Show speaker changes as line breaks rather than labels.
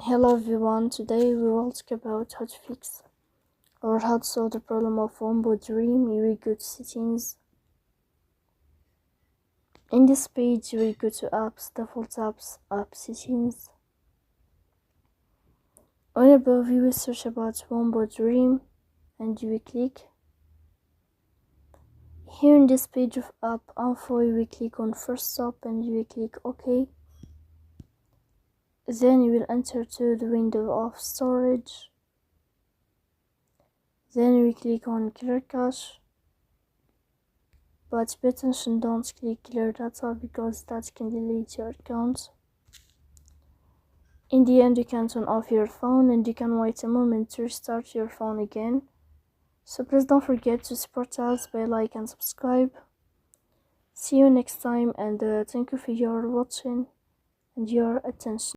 Hello everyone, today we will talk about how to fix or how to solve the problem of Wombo Dream. You will go to settings. In this page you will go to apps, default apps, app settings. On above you will search about Wombo Dream and you will click. Here in this page of app info you will click on first stop and you will click OK. Then you will enter to the window of storage. Then we click on clear cache, but pay attention, don't click clear data because that can delete your account. In the end you can turn off your phone and you can wait a moment to restart your phone again. So please don't forget to support us by like and subscribe. See you next time and thank you for your watching and your attention.